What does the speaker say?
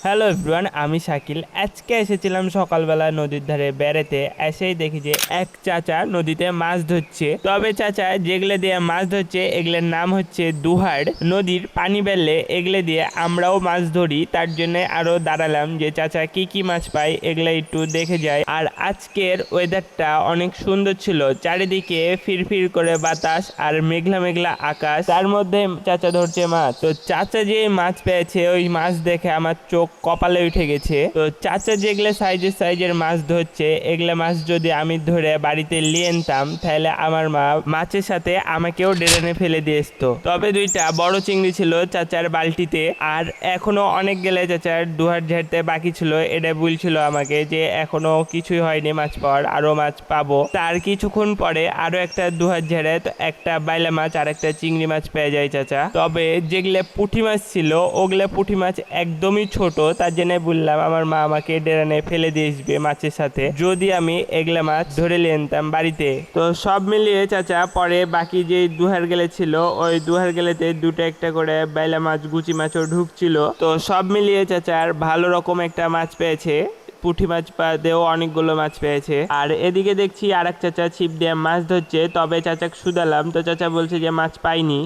Hello everyone, আমি শাকিল। আজকে এসেছিলাম সকালবেলা নদীর ধারে বেড়াতে। এসেই দেখি যে এক চাচা নদীতে মাছ ধরছে। তবে চাচা যেগুলো দিয়ে মাছ ধরছে এগুলোর নাম হচ্ছে দুহার। নদীর পানি বেড়লে এগুলো দিয়ে আমরাও মাছ ধরি, তার জন্য আরো দাঁড়ালাম যে চাচা কি কি মাছ পায় এগুলো একটু দেখে যায়। আর আজকের ওয়েদারটা অনেক সুন্দর ছিল, চারিদিকে ফিরফির করে বাতাস আর মেঘলা মেঘলা আকাশ, তার মধ্যে চাচা ধরছে মাছ। তো চাচা যে মাছ পেয়েছে ওই মাছ দেখে আমার চোখ কপালে উঠে গেছে। তো চাচা যেগুলো সাইজের মাছ ধরছে এগুলা মাছ যদি আমি ধরে বাড়িতে নিয়ে আনতাম তাহলে আমার মা মাছের সাথে আমাকেও ডেরানে ফেলে দিয়ে আসতো। তবে দুইটা বড় চিংড়ি ছিল চাচার বালতিতে, আর এখনো অনেক গেলে চাচার দুহার ঝাড়তে বাকি ছিল। এটা বলছিল আমাকে যে এখনো কিছুই হয়নি মাছ পাওয়ার, আরো মাছ পাবো। তার কিছুক্ষণ পরে আরো একটা দুহার ঝেড়ে একটা বাইলা মাছ আর একটা চিংড়ি মাছ পেয়ে যায় চাচা। তবে যেগুলো পুঁটি মাছ ছিল ওগুলো পুঁটি মাছ একদমই ছোট, তার জন্য বললাম আমার মা আমাকে ডেরানে ফেলে দিয়ে আসবে মাছের সাথে যদি আমি এগুলা মাছ ধরে নিয়ে আনতাম বাড়িতে। তো সব মিলিয়ে চাচা পরে বাকি যে দুহার গেলে ছিল ওই দুহার গেলেতে দুটো একটা করে বাইলা মাছ গুচি মাছও ঢুকছিল। তো সব মিলিয়ে চাচার ভালো রকম একটা মাছ পেয়েছে। পুঁটি মাছ দিয়েও অনেকগুলো মাছ পেয়েছে। আর এদিকে দেখছি আর এক চাচা ছিপ দিয়ে মাছ ধরছে। তবে চাচাকে শুধালাম, তো চাচা বলছে যে মাছ পাইনি।